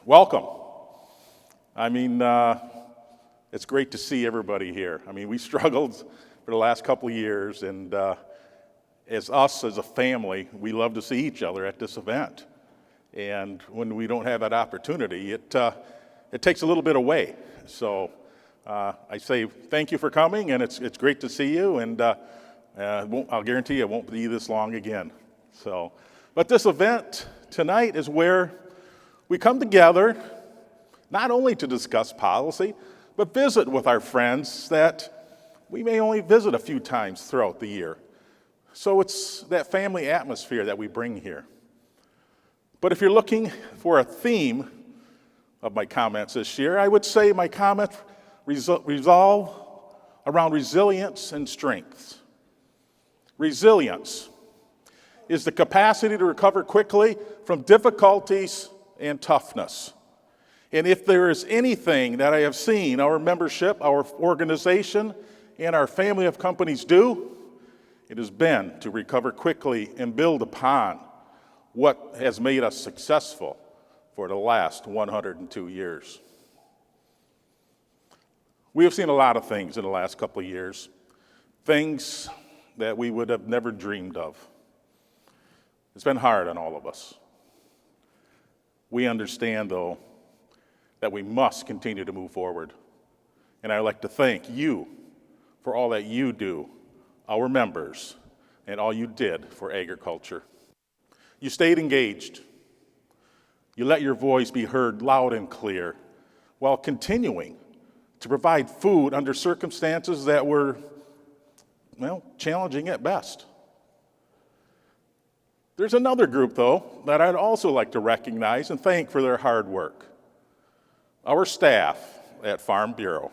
Welcome. It's great to see everybody here. We struggled for the last couple of years, and as a family, we love to see each other at this event. And when we don't have that opportunity, it takes a little bit away. So I say thank you for coming, and it's great to see you, and I'll guarantee it won't be this long again. But this event tonight is where we come together not only to discuss policy, but visit with our friends that we may only visit a few times throughout the year. So it's that family atmosphere that we bring here. But if you're looking for a theme of my comments this year, I would say my comments revolve around resilience and strengths. Resilience is the capacity to recover quickly from difficulties and toughness. And if there is anything that I have seen our membership, our organization, and our family of companies do, it has been to recover quickly and build upon what has made us successful for the last 102 years. We have seen a lot of things in the last couple of years, things that we would have never dreamed of. It's been hard on all of us. We understand, though, that we must continue to move forward. And I'd like to thank you for all that you do, our members, and all you did for agriculture. You stayed engaged. You let your voice be heard loud and clear while continuing to provide food under circumstances that were, challenging at best. There's another group, though, that I'd also like to recognize and thank for their hard work. Our staff at Farm Bureau.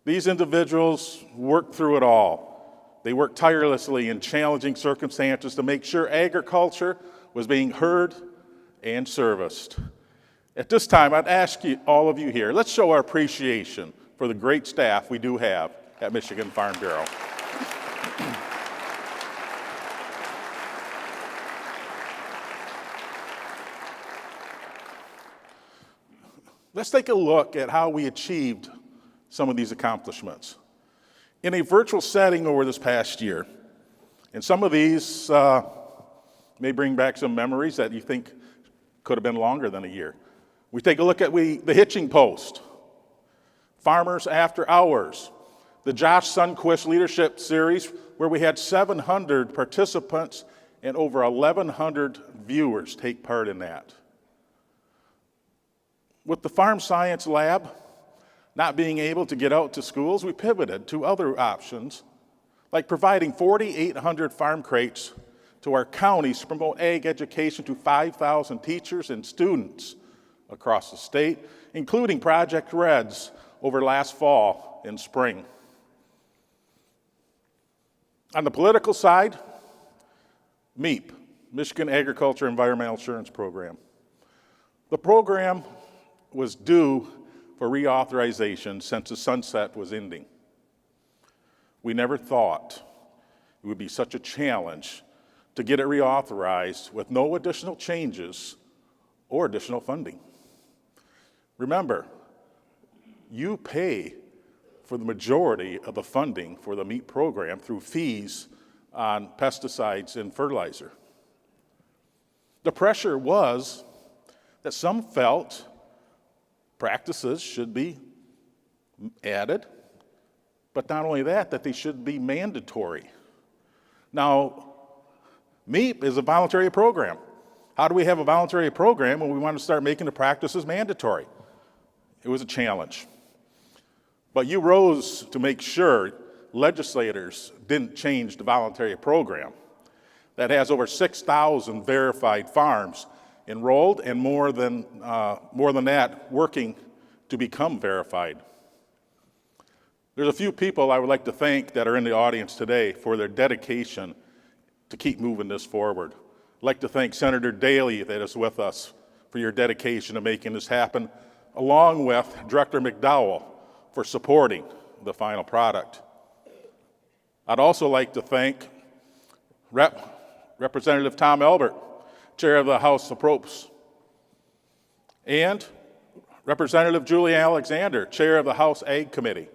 These individuals worked through it all. They worked tirelessly in challenging circumstances to make sure agriculture was being heard and serviced. At this time, I'd ask all of you here, let's show our appreciation for the great staff we do have at Michigan Farm Bureau. Let's take a look at how we achieved some of these accomplishments in a virtual setting over this past year. And some of these may bring back some memories that you think could have been longer than a year. We take a look at the hitching post, Farmers After Hours, the Josh Sundquist Leadership Series, where we had 700 participants and over 1,100 viewers take part in that. With the Farm Science Lab not being able to get out to schools, we pivoted to other options, like providing 4,800 farm crates to our counties to promote ag education to 5,000 teachers and students across the state, including Project Reds over last fall and spring. On the political side, MEEP, Michigan Agriculture Environmental Insurance Program. The program was due for reauthorization since the sunset was ending. We never thought it would be such a challenge to get it reauthorized with no additional changes or additional funding. Remember, you pay for the majority of the funding for the MEEP program through fees on pesticides and fertilizer. The pressure was that some felt practices should be added, but not only that they should be mandatory. Now, MEEP is a voluntary program. How do we have a voluntary program when we want to start making the practices mandatory? It was a challenge. But you rose to make sure legislators didn't change the voluntary program that has over 6,000 verified farms enrolled and more than that working to become verified. There's a few people I would like to thank that are in the audience today for their dedication to keep moving this forward. I'd like to thank Senator Daley that is with us for your dedication to making this happen, along with Director McDowell for supporting the final product. I'd also like to thank Representative Tom Albert, Chair of the House Appropriations, and Representative Julie Alexander, chair of the House Ag Committee.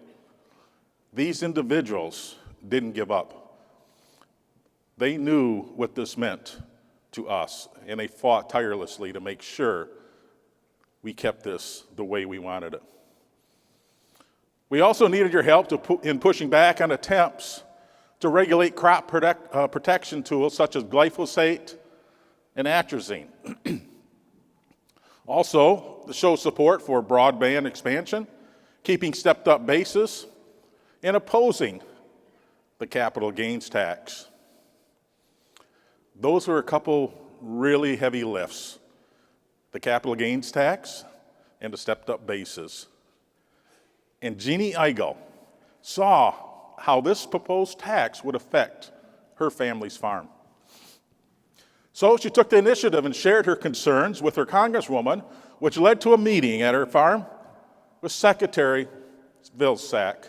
These individuals didn't give up. They knew what this meant to us, and they fought tirelessly to make sure we kept this the way we wanted it. We also needed your help in pushing back on attempts to regulate crop protection tools such as glyphosate and atrazine. Also, to show support for broadband expansion, keeping stepped-up bases, and opposing the capital gains tax. Those were a couple really heavy lifts: the capital gains tax and the stepped-up bases. And Jeannie Eigel saw how this proposed tax would affect her family's farm. So she took the initiative and shared her concerns with her congresswoman, which led to a meeting at her farm with Secretary Vilsack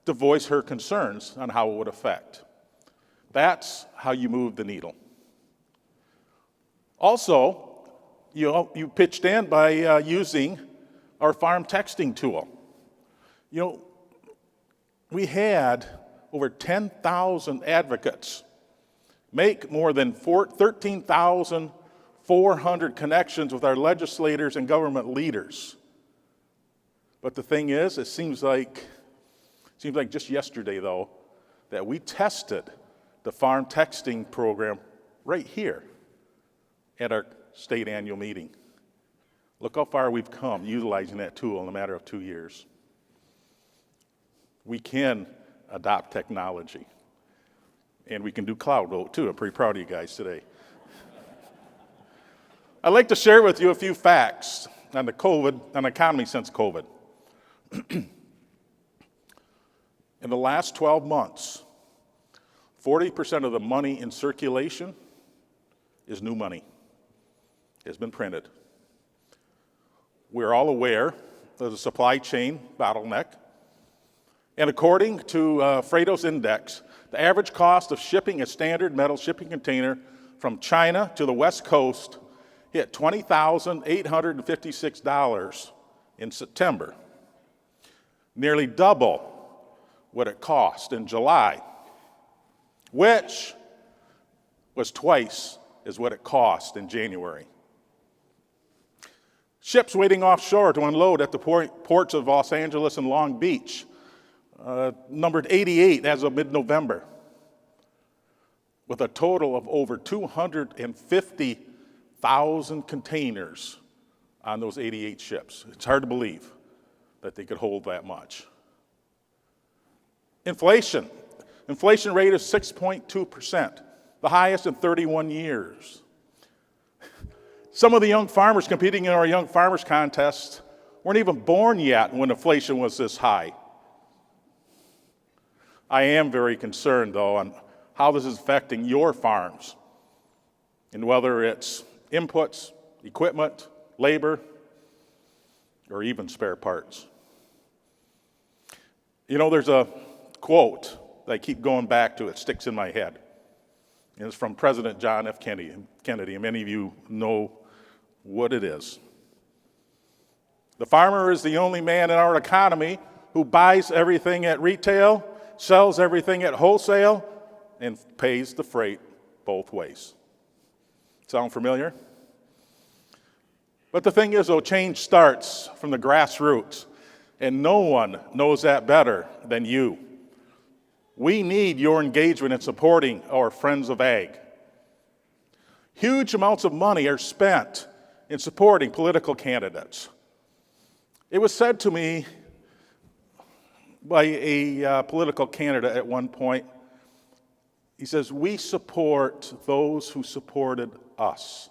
to voice her concerns on how it would affect. That's how you move the needle. Also, you pitched in by using our farm texting tool. We had over 10,000 advocates make more than 13,400 connections with our legislators and government leaders. But the thing is, it seems like just yesterday, though, that we tested the farm texting program right here at our state annual meeting. Look how far we've come utilizing that tool in a matter of 2 years. We can adopt technology. And we can do cloud vote, too. I'm pretty proud of you guys today. I'd like to share with you a few facts on the economy since COVID. In the last 12 months, 40% of the money in circulation is new money. It's been printed. We're all aware of the supply chain bottleneck. And according to Freightos Index, the average cost of shipping a standard metal shipping container from China to the West Coast hit $20,856 in September, nearly double what it cost in July, which was twice as what it cost in January. Ships waiting offshore to unload at the ports of Los Angeles and Long Beach numbered 88 as of mid-November, with a total of over 250,000 containers on those 88 ships. It's hard to believe that they could hold that much. Inflation rate is 6.2%, the highest in 31 years. Some of the young farmers competing in our Young Farmers Contest weren't even born yet when inflation was this high. I am very concerned, though, on how this is affecting your farms, and whether it's inputs, equipment, labor, or even spare parts. There's a quote that I keep going back to. It sticks in my head. And it's from President John F. Kennedy, and many of you know what it is. The farmer is the only man in our economy who buys everything at retail, sells everything at wholesale, and pays the freight both ways. Sound familiar? But the thing is, though, change starts from the grassroots, and no one knows that better than you. We need your engagement in supporting our Friends of Ag. Huge amounts of money are spent in supporting political candidates. It was said to me by a political candidate at one point, he says, "We support those who supported us,"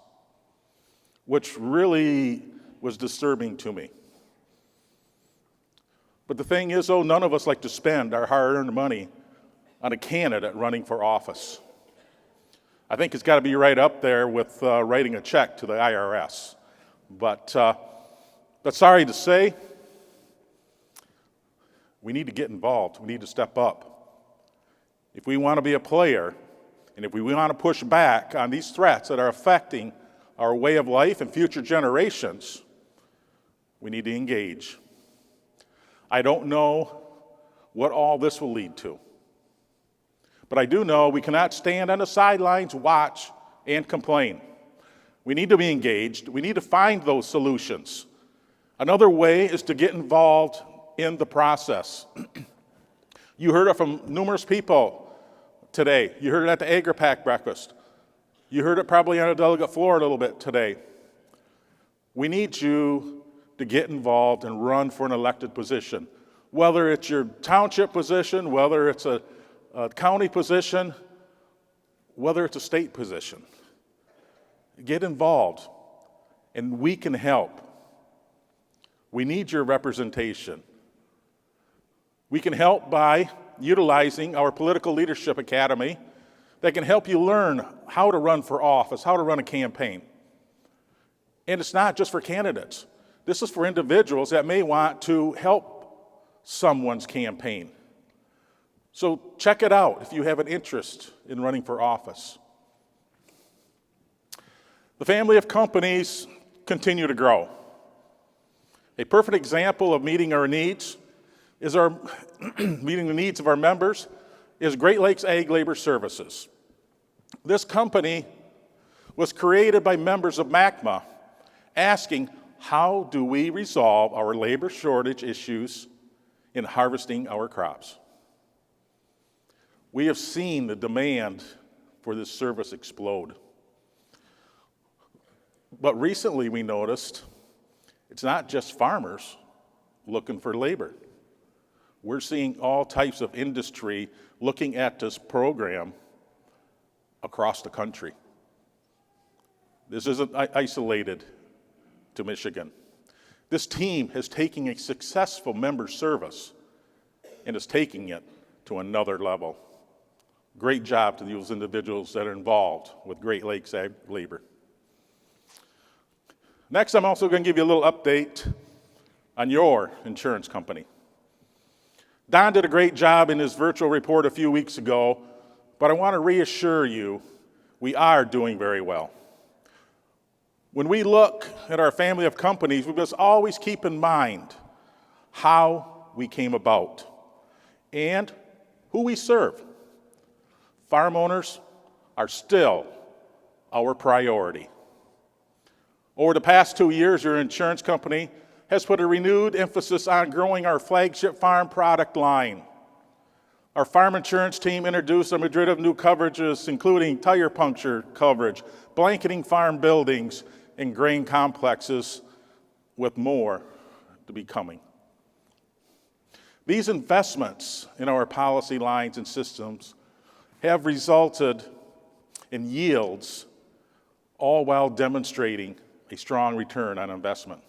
which really was disturbing to me. But the thing is, though, none of us like to spend our hard-earned money on a candidate running for office. I think it's got to be right up there with writing a check to the IRS. But sorry to say, we need to get involved. We need to step up. If we want to be a player, and if we want to push back on these threats that are affecting our way of life and future generations, We need to engage. I don't know what all this will lead to, but I do know we cannot stand on the sidelines, watch, and complain. We need to be engaged. We need to find those solutions. Another way is to get involved in the process. You heard it from numerous people today. You heard it at the AgriPack breakfast. You heard it probably on the delegate floor a little bit today. We need you to get involved and run for an elected position. Whether it's your township position, whether it's a county position, whether it's a state position. Get involved, and we can help. We need your representation. We can help by utilizing our Political Leadership Academy that can help you learn how to run for office, how to run a campaign. And it's not just for candidates. This is for individuals that may want to help someone's campaign. So check it out if you have an interest in running for office. The family of companies continue to grow. A perfect example of meeting our needs is meeting the needs of our members is Great Lakes Ag Labor Services. This company was created by members of MACMA asking, how do we resolve our labor shortage issues in harvesting our crops? We have seen the demand for this service explode. But recently we noticed it's not just farmers looking for labor. We're seeing all types of industry looking at this program across the country. This isn't isolated to Michigan. This team is taking a successful member service and is taking it to another level. Great job to those individuals that are involved with Great Lakes Ag Labor. Next, I'm also going to give you a little update on your insurance company. Don did a great job in his virtual report a few weeks ago, but I want to reassure you, we are doing very well. When we look at our family of companies, we must always keep in mind how we came about and who we serve. Farm owners are still our priority. Over the past 2 years, your insurance company has put a renewed emphasis on growing our flagship farm product line. Our farm insurance team introduced a Madrid of new coverages, including tire puncture coverage, blanketing farm buildings, and grain complexes, with more to be coming. These investments in our policy lines and systems have resulted in yields, all while demonstrating a strong return on investment.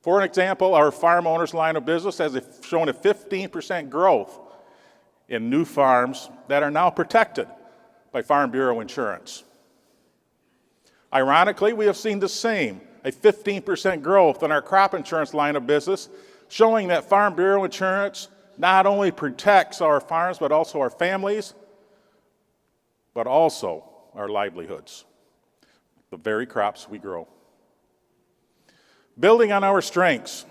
For an example, our farm owners line of business has shown a 15% growth in new farms that are now protected by Farm Bureau insurance. Ironically, we have seen the same, a 15% growth in our crop insurance line of business, showing that Farm Bureau insurance not only protects our farms, but also our families, but also our livelihoods, the very crops we grow. Building on our strengths,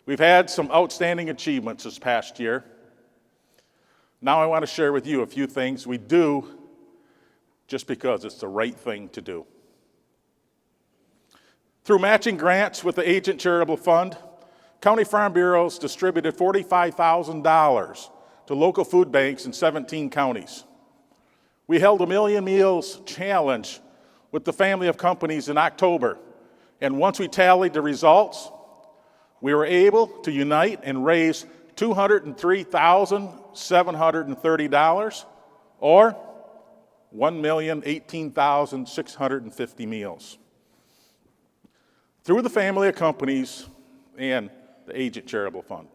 we've had some outstanding achievements this past year. Now I want to share with you a few things we do just because it's the right thing to do. Through matching grants with the Agent Charitable Fund, County Farm Bureaus distributed $45,000 to local food banks in 17 counties. We held a Million Meals Challenge with the family of companies in October, and once we tallied the results, we were able to unite and raise $203,730, or 1,018,650 meals. Through the family of companies and the Agent Charitable Fund.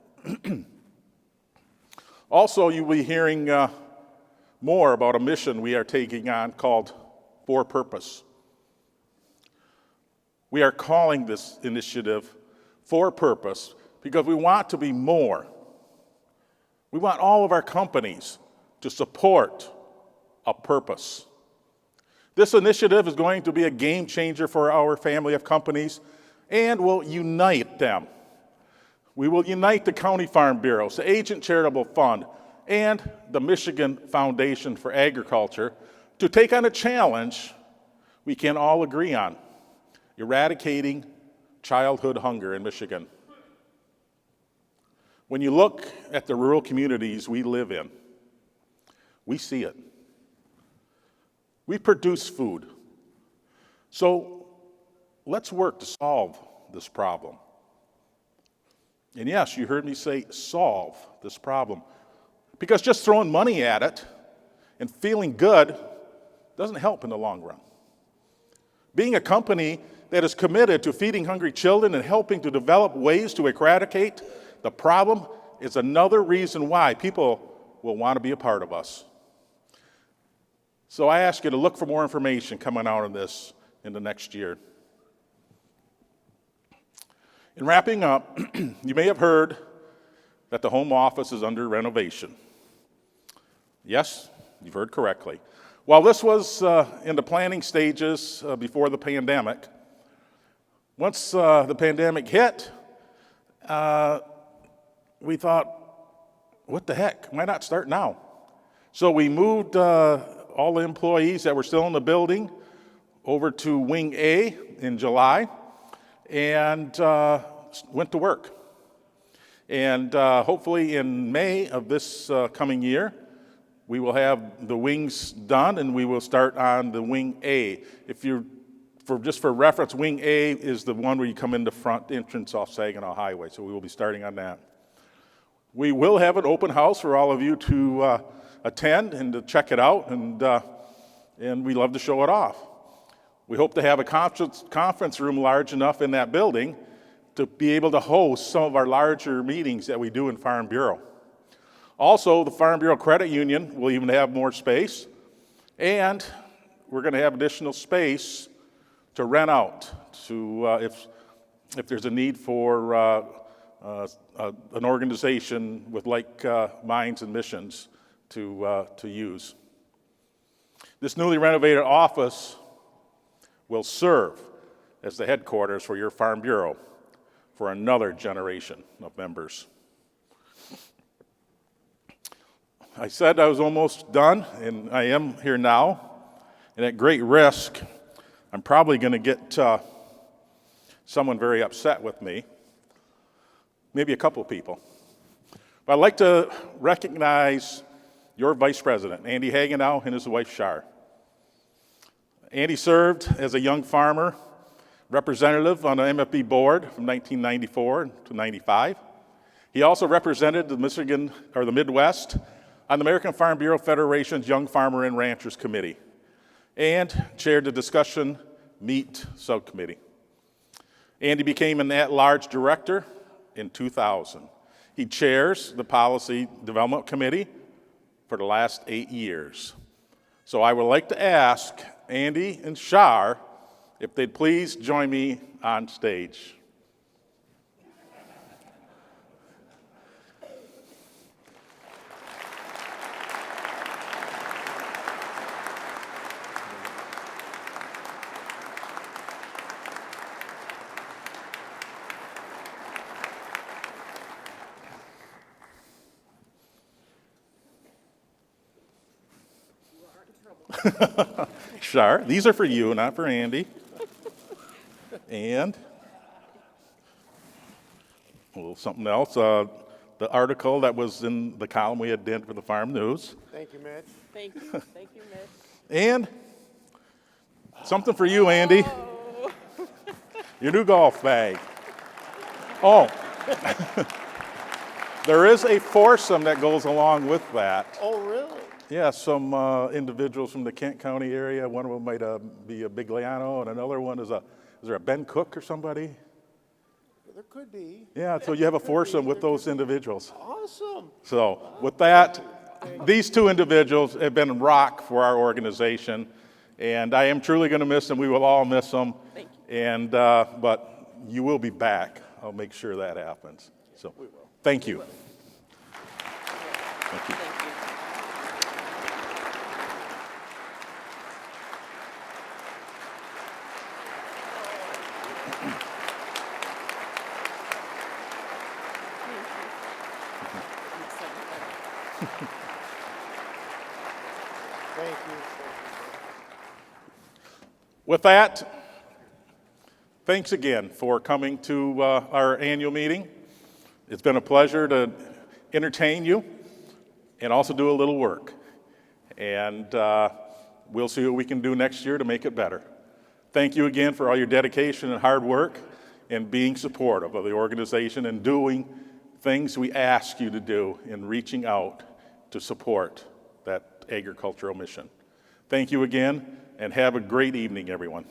Also, you'll be hearing more about a mission we are taking on called For Purpose. We are calling this initiative For Purpose because we want to be more. We want all of our companies to support a purpose. This initiative is going to be a game changer for our family of companies and we'll unite them. We will unite the County Farm Bureaus, the Agent Charitable Fund, and the Michigan Foundation for Agriculture to take on a challenge we can all agree on: eradicating childhood hunger in Michigan. When you look at the rural communities we live in, we see it. We produce food. So let's work to solve this problem. And yes, you heard me say solve this problem. Because just throwing money at it and feeling good doesn't help in the long run. Being a company that is committed to feeding hungry children and helping to develop ways to eradicate the problem is another reason why people will want to be a part of us. So I ask you to look for more information coming out of this in the next year. In wrapping up, you may have heard that the home office is under renovation. Yes, you've heard correctly. While this was in the planning stages before the pandemic, once the pandemic hit, we thought, what the heck, why not start now? So we moved all the employees that were still in the building over to Wing A in July and went to work. And hopefully in May of this coming year, we will have the wings done and we will start on the Wing A. Just for reference, Wing A is the one where you come in the front entrance off Saginaw Highway, so we will be starting on that. We will have an open house for all of you to attend and to check it out, and we love to show it off. We hope to have a conference room large enough in that building to be able to host some of our larger meetings that we do in Farm Bureau. Also, the Farm Bureau Credit Union will even have more space, and we're going to have additional space to rent out to if there's a need for an organization with like minds and missions to use. This newly renovated office will serve as the headquarters for your Farm Bureau for another generation of members. I said I was almost done, and I am here now, and at great risk, I'm probably going to get someone very upset with me, maybe a couple people. But I'd like to recognize your Vice President, Andy Hagenow, and his wife, Shar. Andy served as a young farmer representative on the MFB board from 1994 to 95. He also represented the Midwest on the American Farm Bureau Federation's Young Farmer and Ranchers Committee and chaired the Discussion Meat Subcommittee. Andy became an at-large director in 2000. He chairs the Policy Development Committee for the last 8 years. So I would like to ask Andy and Shar if they'd please join me on stage. Shar, these are for you, not for Andy. And a little something else. The article that was in the column we had did for the Farm News. Thank you, Mitch. Thank you, Mitch. And something for you, Andy. Oh. Your new golf bag. Oh. There is a foursome that goes along with that. Oh, really? Yeah, some individuals from the Kent County area. One of them might be a Bigliano, and another one is there a Ben Cook or somebody? There could be. Yeah, so you have a foursome with those individuals. Awesome. So with that, these two individuals have been rock for our organization, and I am truly going to miss them. We will all miss them. Thank you. And but you will be back. I'll make sure that happens. So We will. thank you. Thank you. Thank you. Thank you. With that, thanks again for coming to our annual meeting. It's been a pleasure to entertain you and also do a little work. And we'll see what we can do next year to make it better. Thank you again for all your dedication and hard work and being supportive of the organization and doing things we ask you to do in reaching out to support that agricultural mission. Thank you again, and have a great evening, everyone.